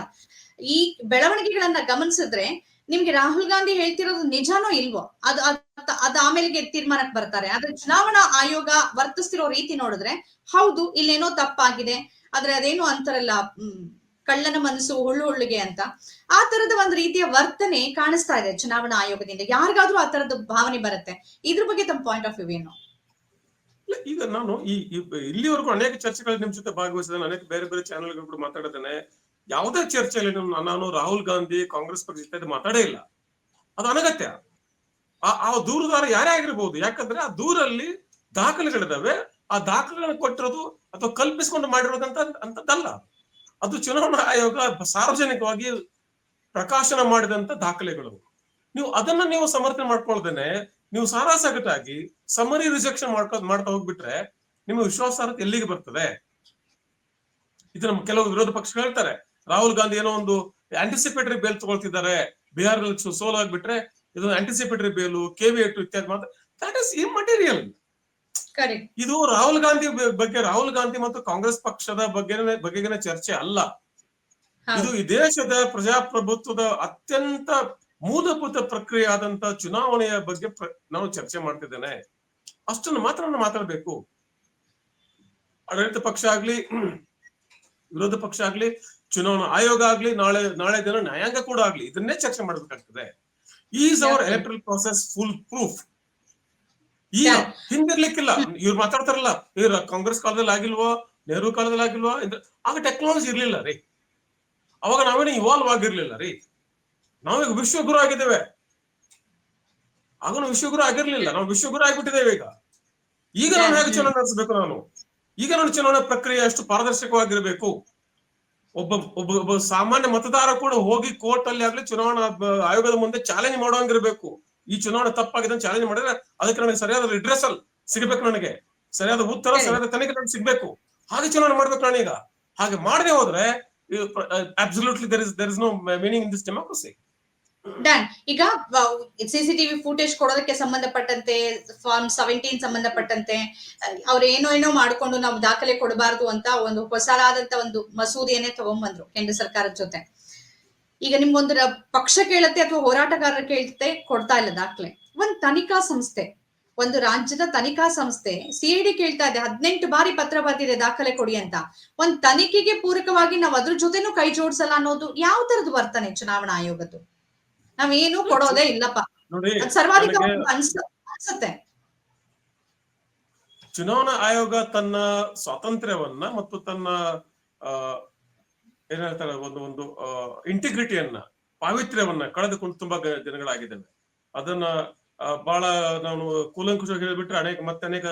ಈ ಬೆಳವಣಿಗೆಗಳನ್ನ ಗಮನಿಸಿದ್ರೆ ನಿಮ್ಗೆ ರಾಹುಲ್ ಗಾಂಧಿ ಹೇಳ್ತಿರೋದು ನಿಜಾನೋ ಇಲ್ವೋ ಅದ್ ಆಮೇಲೆ ತೀರ್ಮಾನಕ್ಕೆ ಬರ್ತಾರೆ. ಆದ್ರೆ ಚುನಾವಣಾ ಆಯೋಗ ವರ್ತಿಸ್ತಿರೋ ರೀತಿ ನೋಡಿದ್ರೆ ಹೌದು ಇಲ್ಲೇನೋ ತಪ್ಪಾಗಿದೆ, ಆದ್ರೆ ಅದೇನು ಅಂತಾರಲ್ಲ ಕಳ್ಳನ ಮನಸ್ಸು ಹುಳ್ಳಿಗೆ ಅಂತ, ಆ ತರದ ಒಂದು ರೀತಿಯ ವರ್ತನೆ ಕಾಣಿಸ್ತಾ ಇದೆ ಚುನಾವಣಾ ಆಯೋಗದಿಂದ. ಯಾರಿಗಾದ್ರೂ ಆ ತರದ ಭಾವನೆ ಬರುತ್ತೆ. ಇದ್ರ ಬಗ್ಗೆ ತಮ್ಮ ಪಾಯಿಂಟ್ ಆಫ್ ವ್ಯೂ ಏನು? ಈಗ ನಾನು ಇಲ್ಲಿವರೆಗೂ ಅನೇಕ ಚರ್ಚೆಗಳಲ್ಲಿ ನಿಮ್ ಜೊತೆ ಭಾಗವಹಿಸಿದ್ದೇನೆ, ಅನೇಕ ಬೇರೆ ಬೇರೆ ಚಾನೆಲ್ಗಳು ಕೂಡ ಮಾತಾಡಿದ್ದೇನೆ. ಯಾವುದೇ ಚರ್ಚೆಯಲ್ಲಿ ನಾನು ರಾಹುಲ್ ಗಾಂಧಿ ಕಾಂಗ್ರೆಸ್ ಪಕ್ಷ ಜೊತೆ ಮಾತಾಡೇ ಇಲ್ಲ. ಅದು ಅನಗತ್ಯ. ಆ ದೂರುದಾರ ಯಾರೇ ಆಗಿರ್ಬೋದು, ಯಾಕಂದ್ರೆ ಆ ದೂರಲ್ಲಿ ದಾಖಲೆಗಳಿದಾವೆ. ಆ ದಾಖಲೆಗಳನ್ನು ಕೊಟ್ಟಿರೋದು ಅಥವಾ ಕಲ್ಪಿಸಿಕೊಂಡು ಮಾಡಿರೋದಂತದ್ದಲ್ಲ. ಅದು ಚುನಾವಣಾ ಆಯೋಗ ಸಾರ್ವಜನಿಕವಾಗಿ ಪ್ರಕಾಶನ ಮಾಡಿದಂತ ದಾಖಲೆಗಳು. ನೀವು ಸಮರ್ಥನೆ ಮಾಡ್ಕೊಳ್ದೇನೆ ನೀವು ಸಾರಾಸಗಟಾಗಿ ಸಮರಿ ರಿಜೆಕ್ಷನ್ ಮಾಡ್ತಾ ಹೋಗ್ಬಿಟ್ರೆ ನಿಮ್ಮ ವಿಶ್ವಾಸಾರ್ಹತೆ ಎಲ್ಲಿಗೆ ಬರ್ತದೆ? ಇದು ನಮ್ಮ ಕೆಲವು ವಿರೋಧ ಪಕ್ಷಗಳು ಹೇಳ್ತಾರೆ, ರಾಹುಲ್ ಗಾಂಧಿ ಏನೋ ಒಂದು ಆಂಟಿಸಿಪೇಟರಿ ಬೇಲ್ ತಗೊಳ್ತಿದ್ದಾರೆ, ಬಿಹಾರದಲ್ಲಿ ಸೋಲಾಗ್ಬಿಟ್ರೆ ಇದು ಆಂಟಿಸಿಪೇಟರಿ ಬೇಲು, KV8 ಇತ್ಯಾದಿ ಮಾತ್ರ. That is immaterial. ಇದು ರಾಹುಲ್ ಗಾಂಧಿ ಮತ್ತು ಕಾಂಗ್ರೆಸ್ ಪಕ್ಷದ ಬಗೆಗಿನ ಚರ್ಚೆ ಅಲ್ಲ. ಇದು ಈ ದೇಶದ ಪ್ರಜಾಪ್ರಭುತ್ವದ ಅತ್ಯಂತ ಮೂಲಭೂತ ಪ್ರಕ್ರಿಯೆ ಆದಂತ ಚುನಾವಣೆಯ ಬಗ್ಗೆ ನಾನು ಚರ್ಚೆ ಮಾಡ್ತಿದ್ದೇನೆ. ಅಷ್ಟನ್ನು ಮಾತ್ರ ನಾನು ಮಾತಾಡ್ಬೇಕು. ಆಡಳಿತ ಪಕ್ಷ ಆಗ್ಲಿ, ವಿರೋಧ ಪಕ್ಷ ಆಗ್ಲಿ, ಚುನಾವಣಾ ಆಯೋಗ ಆಗ್ಲಿ, ನಾಳೆ ದಿನ ನ್ಯಾಯಾಂಗ ಕೂಡ ಆಗ್ಲಿ, ಇದನ್ನೇ ಚರ್ಚೆ ಮಾಡ್ಬೇಕಾಗ್ತದೆ. Is our electoral process full proof? ಈಗ ಹಿಂದಿರ್ಲಿಕ್ಕಿಲ್ಲ. ಇವ್ರು ಮಾತಾಡ್ತಾರಲ್ಲ, ಇವ್ರ ಕಾಂಗ್ರೆಸ್ ಕಾಲದಲ್ಲಿ ಆಗಿಲ್ವೋ, ನೆಹರು ಕಾಲದಲ್ಲಿ ಆಗಿಲ್ವೋ, ಆಗ ಟೆಕ್ನಾಲಜಿ ಇರ್ಲಿಲ್ಲ ರೀ. ಅವಾಗ ನಾವೇನು ಇವಾಲ್ವ್ ಆಗಿರ್ಲಿಲ್ಲ ರೀ. ನಾವೀಗ ವಿಶ್ವಗುರು ಆಗಿದ್ದೇವೆ. ಆಗ ನಾವು ವಿಶ್ವಗುರು ಆಗಿರ್ಲಿಲ್ಲ, ನಾವು ವಿಶ್ವಗುರು ಆಗಿಬಿಟ್ಟಿದ್ದೇವೆ ಈಗ ನಾನು ಹೇಗೆ ಚುನಾವಣೆ ನಡೆಸಬೇಕು? ಈಗ ನಾನು ಚುನಾವಣಾ ಪ್ರಕ್ರಿಯೆ ಅಷ್ಟು ಪಾರದರ್ಶಕವಾಗಿರ್ಬೇಕು. ಒಬ್ಬ ಸಾಮಾನ್ಯ ಮತದಾರ ಕೂಡ ಹೋಗಿ ಕೋರ್ಟ್ ಅಲ್ಲಿ ಆಗ್ಲಿ ಚುನಾವಣಾ ಆಯೋಗದ ಮುಂದೆ ಚಾಲೆಂಜ್ ಮಾಡುವಂಗಿರ್ಬೇಕು. ಈ ಚುನಾವಣೆ ತಪ್ಪಾಗಿದೆ ಚಾಲೆಂಜ್ ಮಾಡಿದ್ರೆ ಅದಕ್ಕೆ ನನಗೆ ಸರಿಯಾದ ರಿಡ್ರೆಸಲ್ ಸಿಗ್ಬೇಕು, ನನಗೆ ಸರಿಯಾದ ಉತ್ತರ, ಸರಿಯಾದ ತನಿಖೆ ಸಿಗ್ಬೇಕು. ಹಾಗೆ ಚುನಾವಣೆ ಮಾಡ್ಬೇಕು ನಾನೀಗ. ಹಾಗೆ ಮಾಡದೆ ಹೋದ್ರೆ absolutely there is no meaning in this democracy. Done. ಈಗ ಸಿಸಿಟಿವಿ ಫುಟೇಜ್ ಕೊಡೋದಕ್ಕೆ ಸಂಬಂಧಪಟ್ಟಂತೆ ಫಾರ್ಮ್ 17 ಸಂಬಂಧಪಟ್ಟಂತೆ ಅವ್ರು ಏನೋ ಮಾಡ್ಕೊಂಡು ನಾವು ದಾಖಲೆ ಕೊಡಬಾರ್ದು ಅಂತ ಒಂದು ಹೊಸದಾದಂತ ಒಂದು ಮಸೂದೆಯನ್ನೇ ತಗೊಂಡ್ಬಂದ್ರು ಕೇಂದ್ರ ಸರ್ಕಾರದ ಜೊತೆ. ಈಗ ನಿಮ್ಗೊಂದು ಪಕ್ಷ ಕೇಳುತ್ತೆ ಅಥವಾ ಹೋರಾಟಗಾರರು ಕೇಳುತ್ತೆ, ಕೊಡ್ತಾ ಇಲ್ಲ ದಾಖಲೆ. ಒಂದ್ ತನಿಖಾ ಸಂಸ್ಥೆ ಒಂದು ರಾಜ್ಯದ ತನಿಖಾ ಸಂಸ್ಥೆ ಸಿಐಡಿ ಕೇಳ್ತಾ ಇದೆ, 18 ಬಾರಿ ಪತ್ರ ಬರ್ದಿದೆ ದಾಖಲೆ ಕೊಡಿ ಅಂತ. ಒಂದ್ ತನಿಖೆಗೆ ಪೂರಕವಾಗಿ ನಾವ್ ಅದ್ರ ಜೊತೆನೂ ಕೈ ಜೋಡಿಸಲ್ಲ ಅನ್ನೋದು ಯಾವ ತರದ್ ವರ್ತನೆ ಚುನಾವಣಾ ಆಯೋಗದ್ದು? ನಾವೇನು ಕೊಡೋದೇ ಇಲ್ಲಪ್ಪ, ನೋಡಿ, ಅದ್ ಸರ್ವಾಧಿಕಾರ ನನಗೆ ಅನ್ಸುತ್ತೆ. ಚುನಾವಣಾ ಆಯೋಗ ತನ್ನ ಸ್ವಾತಂತ್ರ್ಯವನ್ನ ಮತ್ತು ತನ್ನ ಏನ್ ಹೇಳ್ತಾರೆ ಒಂದು ಒಂದು ಇಂಟಿಗ್ರಿಟಿಯನ್ನ, ಪಾವಿತ್ರ್ಯವನ್ನ ಕಳೆದುಕೊಂಡು ತುಂಬಾ ದಿನಗಳಾಗಿದ್ದಾವೆ. ಅದನ್ನ ಬಹಳ ನಾನು ಕೂಲಂಕುಷವಾಗಿ ಹೇಳಿಬಿಟ್ರೆ ಅನೇಕ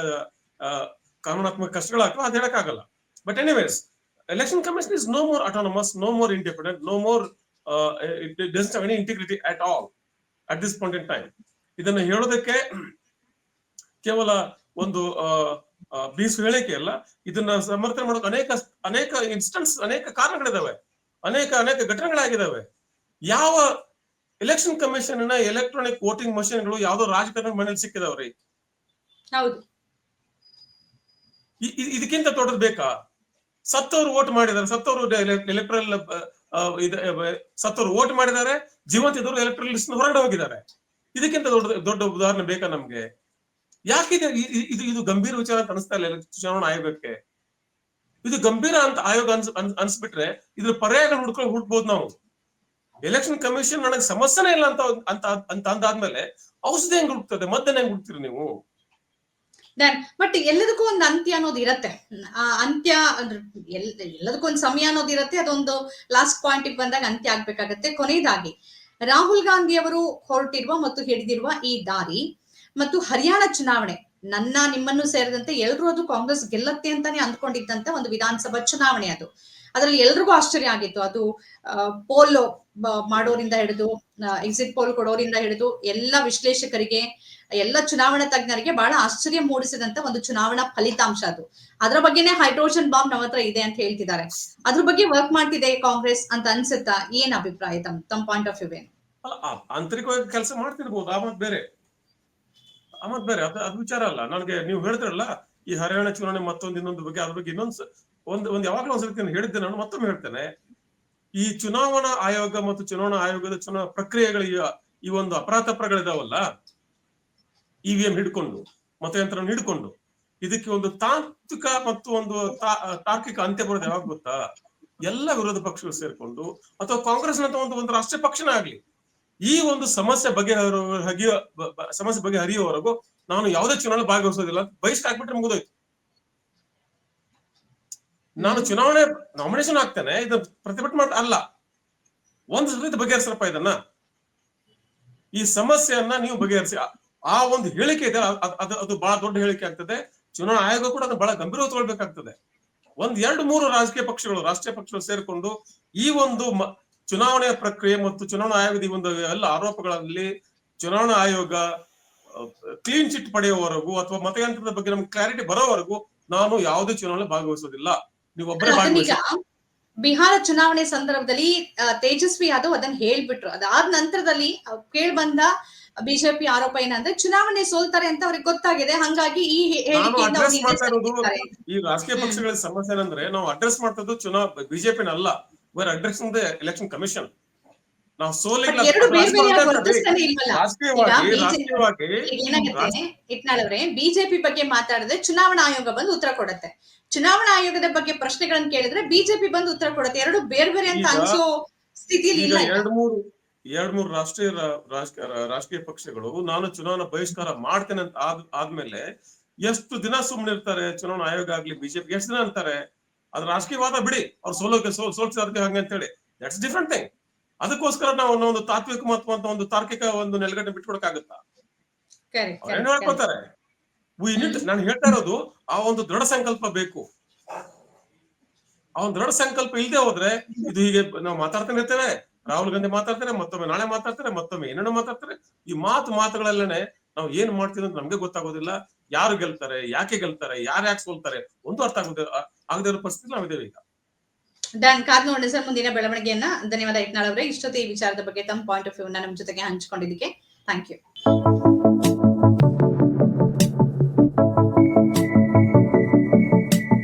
ಕಾನೂನಾತ್ಮಕ ಕಷ್ಟಗಳಾಗ್ತವೆ, ಅದ್ ಹೇಳಕ್ಕಾಗಲ್ಲ. But anyways, election commission is no more autonomous, no more independent, no more it doesn't have any integrity at all at this point in time. ಇದನ್ನ ಹೇಳೋದಕ್ಕೆ ಕೇವಲ ಒಂದು ಬೀಸು ಹೇಳಿಕೆ ಅಲ್ಲ, ಇದನ್ನ ಸಮರ್ಥನೆ ಮಾಡೋಕೆ ಅನೇಕ ಇನ್ಸ್ಟೆನ್ಸ್, ಅನೇಕ ಕಾರಣಗಳಿದಾವೆ, ಅನೇಕ ಘಟನೆಗಳಾಗಿದ್ದಾವೆ. ಯಾವ ಎಲೆಕ್ಷನ್ ಕಮಿಷನ್ ಎಲೆಕ್ಟ್ರಾನಿಕ್ ವೋಟಿಂಗ್ ಮಷೀನ್ಗಳು ಯಾವ್ದೋ ರಾಜಕಾರಣ ಮನೇಲಿ ಸಿಕ್ಕಿದಾವ್ರಿ? ಹೌದು. ಇದಕ್ಕಿಂತ ದೊಡ್ಡದು ಬೇಕಾ? ಸತ್ತವರು ವೋಟ್ ಮಾಡಿದ್ದಾರೆ, ಸತ್ತವರು ಎಲೆಕ್ಟ್ರಲ್ ಸತ್ತವರು ವೋಟ್ ಮಾಡಿದ್ದಾರೆ, ಜೀವಂತಿದ್ದವರು ಎಲೆಕ್ಟ್ರಲ್ ಲಿಸ್ಟ್ ಹೊರಗಡೆ ಹೋಗಿದ್ದಾರೆ. ಇದಕ್ಕಿಂತ ದೊಡ್ಡ ಉದಾಹರಣೆ ಬೇಕಾ ನಮ್ಗೆ? ಯಾಕಿದೆ ಇದು ಗಂಭೀರ ವಿಚಾರ ಅಂತ ಅನಿಸ್ತಾ ಇಲ್ಲ ಚುನಾವಣಾ ಆಯೋಗಕ್ಕೆ? ಇದು ಗಂಭೀರ ಅಂತ ಆಯೋಗ ಅನ್ಸ್ಬಿಟ್ರೆ ಇದ್ರ ಪರ್ಯಾಯಗಳು ಹುಡ್ಬೋದು ನಾವು. ಎಲೆಕ್ಷನ್ ಕಮಿಷನ್ ನನಗೆ ಸಮಸ್ಯೆನೇ ಇಲ್ಲ ಅಂತ ಅಂದಾದ್ಮೇಲೆ ಔಷಧಿ ಹೆಂಗ್ ಹುಡುಕ್ತದೆ, ಮದ್ದನ್ನ ಹೆಂಗ್ ಹುಡುಕ್ತೀರಿ ನೀವು? ಬಟ್ ಎಲ್ಲದಕ್ಕೂ ಒಂದು ಅಂತ್ಯ ಅನ್ನೋದು ಇರತ್ತೆ. ಅಂತ್ಯ ಎಲ್ಲದಕ್ಕೂ ಒಂದು ಸಮಯ ಅನ್ನೋದು ಇರತ್ತೆ. ಅದೊಂದು ಲಾಸ್ಟ್ ಪಾಯಿಂಟ್ ಬಂದಾಗ ಅಂತ್ಯ ಆಗ್ಬೇಕಾಗತ್ತೆ. ಕೊನೆಯದಾಗಿ ರಾಹುಲ್ ಗಾಂಧಿ ಅವರು ಹೊರಟಿರುವ ಮತ್ತು ಹಿಡಿದಿರುವ ಈ ದಾರಿ ಮತ್ತು ಹರಿಯಾಣ ಚುನಾವಣೆ, ನಿಮ್ಮನ್ನು ಸೇರಿದಂತೆ ಎಲ್ರೂ ಅದು ಕಾಂಗ್ರೆಸ್ ಗೆಲ್ಲತ್ತೆ ಅಂತಾನೆ ಅಂದ್ಕೊಂಡಿದ್ದಂತ ಒಂದು ವಿಧಾನಸಭಾ ಚುನಾವಣೆ ಅದು. ಅದ್ರಲ್ಲಿ ಎಲ್ರಿಗೂ ಆಶ್ಚರ್ಯ ಆಗಿತ್ತು. ಅದು ಪೋಲ್ ಮಾಡೋರಿಂದ ಹಿಡಿದು, ಎಕ್ಸಿಟ್ ಪೋಲ್ ಕೊಡೋರಿಂದ ಹಿಡಿದು ಎಲ್ಲ ವಿಶ್ಲೇಷಕರಿಗೆ, ಎಲ್ಲ ಚುನಾವಣಾ ತಜ್ಞರಿಗೆ ಬಹಳ ಆಶ್ಚರ್ಯ ಮೂಡಿಸಿದಂತ ಒಂದು ಚುನಾವಣಾ ಫಲಿತಾಂಶ ಅದು. ಅದ್ರ ಬಗ್ಗೆನೇ ಹೈಡ್ರೋಜನ್ ಬಾಂಬ್ ನಮ್ಮ ಹತ್ರ ಇದೆ ಅಂತ ಹೇಳ್ತಿದ್ದಾರೆ. ಅದ್ರ ಬಗ್ಗೆ ವರ್ಕ್ ಮಾಡ್ತಿದೆ ಕಾಂಗ್ರೆಸ್ ಅಂತ ಅನ್ಸುತ್ತಾ? ಏನ್ ಅಭಿಪ್ರಾಯ ತಮ್ಮ ಪಾಯಿಂಟ್ ಆಫ್ ವ್ಯೂ ಏನು? ಆಂತರಿಕವಾಗಿ ಕೆಲಸ ಮಾಡ್ತಿರ್ಬೋದು, ಆಮತ್ ಬೇರೆ ಅದು ವಿಚಾರ ಅಲ್ಲ. ನನಗೆ ನೀವು ಹೇಳಿದ್ರಲ್ಲ ಈ ಹರಿಯಾಣ ಚುನಾವಣೆ ಮತ್ತೊಂದು ಇನ್ನೊಂದು ಬಗ್ಗೆ, ಅದ್ರ ಬಗ್ಗೆ ಒಂದ್ ಯಾವಾಗಲೂ ಒಂದ್ಸತಿ ಹೇಳಿದ್ದೆ, ನಾನು ಮತ್ತೊಮ್ಮೆ ಹೇಳ್ತೇನೆ. ಈ ಚುನಾವಣಾ ಆಯೋಗ ಮತ್ತು ಚುನಾವಣಾ ಆಯೋಗದ ಪ್ರಕ್ರಿಯೆಗಳ ಈ ಒಂದು ಅಪರಾಧಗಳಿದಾವಲ್ಲ, ಇವಿಎಂ ಹಿಡ್ಕೊಂಡು, ಮತಯಂತ್ರ ಹಿಡ್ಕೊಂಡು, ಇದಕ್ಕೆ ಒಂದು ತಾಂತ್ರಿಕ ಮತ್ತು ಒಂದು ತಾರ್ಕಿಕ ಅಂತ್ಯ ಬರೋದು ಯಾವಾಗ ಗೊತ್ತಾ? ಎಲ್ಲ ವಿರೋಧ ಪಕ್ಷಗಳು ಸೇರ್ಕೊಂಡು ಅಥವಾ ಕಾಂಗ್ರೆಸ್ ಅಂತ ಒಂದು ರಾಷ್ಟ್ರೀಯ ಪಕ್ಷನೇ ಆಗ್ಲಿ, ಈ ಒಂದು ಸಮಸ್ಯೆ ಬಗೆಹರಿಯುವವರೆಗೂ ನಾನು ಯಾವುದೇ ಚುನಾವಣೆ ಭಾಗವಹಿಸೋದಿಲ್ಲ ಅಂತ ಬಹಿಷ್ಕಾರ ಹಾಕ್ಬಿಟ್ರೆ ಮುಗಿದೋಯ್ತು. ನಾನು ಚುನಾವಣೆ ನಾಮಿನೇಷನ್ ಆಗ್ತೇನೆ, ಇದು ಪ್ರತಿಭಟನೆ ಮಾಡ್ತಾ ಅಲ್ಲ, ಒಂದು ಸತಿ ಬಗೆಹರಿಸಪ್ಪ ಇದನ್ನ, ಈ ಸಮಸ್ಯೆಯನ್ನ ನೀವು ಬಗೆಹರಿಸಿ. ಆ ಒಂದು ಹೇಳಿಕೆ ಇದೆ, ಅದು ಬಹಳ ದೊಡ್ಡ ಹೇಳಿಕೆ ಆಗ್ತದೆ. ಚುನಾವಣಾ ಆಯೋಗ ಕೂಡ ಅದನ್ನ ಬಹಳ ಗಂಭೀರವಾಗಿ ತಗೊಳ್ಬೇಕಾಗ್ತದೆ. 1-2-3 ರಾಷ್ಟ್ರೀಯ ಪಕ್ಷಗಳು ಸೇರಿಕೊಂಡು ಈ ಒಂದು ಚುನಾವಣೆಯ ಪ್ರಕ್ರಿಯೆ ಮತ್ತು ಚುನಾವಣಾ ಆಯೋಗದ ಈ ಒಂದು ಎಲ್ಲ ಆರೋಪಗಳಲ್ಲಿ ಚುನಾವಣಾ ಆಯೋಗ ಕ್ಲೀನ್ ಚಿಟ್ ಪಡೆಯುವವರೆಗೂ ಅಥವಾ ಮತಯಂತ್ರದ ಬಗ್ಗೆ ನಮ್ಗೆ ಕ್ಲಾರಿಟಿ ಬರೋವರೆಗೂ ನಾನು ಯಾವುದೇ ಚುನಾವಣೆ ಭಾಗವಹಿಸೋದಿಲ್ಲ. ನೀವು ಒಬ್ಬರೇ ಭಾಗವಹಿಸಿ. ಬಿಹಾರ ಚುನಾವಣೆ ಸಂದರ್ಭದಲ್ಲಿ ತೇಜಸ್ವಿ ಯಾದವ್ ಅದನ್ನ ಹೇಳ್ಬಿಟ್ರು. ಅದಾದ ನಂತರದಲ್ಲಿ ಕೇಳಿ ಬಂದ ಬಿಜೆಪಿ ಆರೋಪ ಏನಂದ್ರೆ ಚುನಾವಣೆ ಸೋಲ್ತಾರೆ ಅಂತ ಅವ್ರಿಗೆ ಗೊತ್ತಾಗಿದೆ. ಹಂಗಾಗಿ ಈ ಹೇಳಿಕೆಯಿಂದ ಈ ರಾಜಕೀಯ ಪಕ್ಷಗಳ ಸಮಸ್ಯೆ ಏನಂದ್ರೆ ನಾವು ಅಡ್ರೆಸ್ ಮಾಡ್ತದ್ದು ಬಿಜೆಪಿನ ಅಲ್ಲ, we're addressing the election commission. ನಾವು ಸೋಲಿಲ್ಲ ಇಟ್ನಾಳವ್ರೆ, ಬಿಜೆಪಿ ಬಗ್ಗೆ ಮಾತಾಡಿದ್ರೆ ಚುನಾವಣಾ ಆಯೋಗ ಬಂದು ಉತ್ತರ ಕೊಡುತ್ತೆ, ಚುನಾವಣಾ ಆಯೋಗದ ಬಗ್ಗೆ ಪ್ರಶ್ನೆಗಳನ್ನ ಕೇಳಿದ್ರೆ ಬಿಜೆಪಿ ಬಂದು ಉತ್ತರ ಕೊಡುತ್ತೆ. ಎರಡು ಬೇರೆ ಬೇರೆ ಅಂತ ಅನ್ಸೋ ಸ್ಥಿತಿಯಲ್ಲಿ ಇಲ್ಲ. 2-3 ರಾಷ್ಟ್ರೀಯ ಪಕ್ಷಗಳು ನಾನು ಚುನಾವಣಾ ಬಹಿಷ್ಕಾರ ಮಾಡ್ತೇನೆ ಅಂತ ಆದ್ಮೇಲೆ ಎಷ್ಟು ದಿನ ಸುಮ್ಮನಿರ್ತಾರೆ? ಚುನಾವಣಾ ಆಯೋಗ ಆಗ್ಲಿ ಬಿಜೆಪಿ ಎಷ್ಟು ದಿನ ಅಂತಾರೆ? ಅದ್ರ ರಾಜಕೀಯವಾದ ಬಿಡಿ, ಅವ್ರು ಸೋಲ್ಸಿದಕ್ಕೆ ಹಂಗೆ ಅಂತ ಹೇಳಿ, ದಟ್ಸ್ ಡಿಫ್ರೆಂಟ್ ಥಿಂಗ್. ಅದಕ್ಕೋಸ್ಕರ ನಾವು ಒಂದು ತಾತ್ವಿಕ ಮತ್ತು ಒಂದು ತಾರ್ಕಿಕ ಒಂದು ನೆಲೆಗಟ್ಟೆ ಬಿಟ್ಕೊಡಕ್ಕಾಗತ್ತಾ? ಏನ್ ಹೇಳ್ಕೊತಾರೆ? ನಾನು ಹೇಳ್ತಾ ಇರೋದು ಆ ಒಂದು ದೃಢ ಸಂಕಲ್ಪ ಬೇಕು. ಆ ಒಂದು ದೃಢ ಸಂಕಲ್ಪ ಇಲ್ಲದೆ ಹೋದ್ರೆ ಇದು ಹೀಗೆ ನಾವು ಮಾತಾಡ್ತಾನೆ ಇರ್ತೇವೆ. ರಾಹುಲ್ ಗಾಂಧಿ ಮಾತಾಡ್ತಾರೆ, ಮತ್ತೊಮ್ಮೆ ನಾಳೆ ಮಾತಾಡ್ತಾರೆ, ಮತ್ತೊಮ್ಮೆ ಏನೇನೋ ಮಾತಾಡ್ತಾರೆ. ಈ ಮಾತುಗಳಲ್ಲೇನೆ ನಾವು ಏನ್ ಮಾಡ್ತೀವಿ ಅಂತ ನಮ್ಗೆ ಗೊತ್ತಾಗೋದಿಲ್ಲ. ಯಾರು ಗೆಲ್ತಾರೆ, ಯಾಕೆ ಗೆಲ್ತಾರೆ, ಯಾಕೆ ಸೋಲ್ತಾರೆ ಒಂದು ಅರ್ಥ ಆಗದೇ ಇರೋ ಪರಿಸ್ಥಿತಿ ನಾವಿದ್ದೇವೆ ಈಗ. ಕಾದ್ ನೋಡಿ ಸರ್ ಮುಂದಿನ ಬೆಳವಣಿಗೆಯನ್ನ. ಧನ್ಯವಾದ ಇಟ್ನಾಳ್ ಅವರೇ, ಇಷ್ಟೊತ್ತು ಈ ವಿಚಾರದ ಬಗ್ಗೆ ತಮ್ಮ ಪಾಯಿಂಟ್ ಆಫ್ ವ್ಯೂ ನಮ್ಮ ಜೊತೆಗೆ ಹಂಚಿಕೊಂಡಿದ್ದಕ್ಕೆ ಥ್ಯಾಂಕ್ ಯು.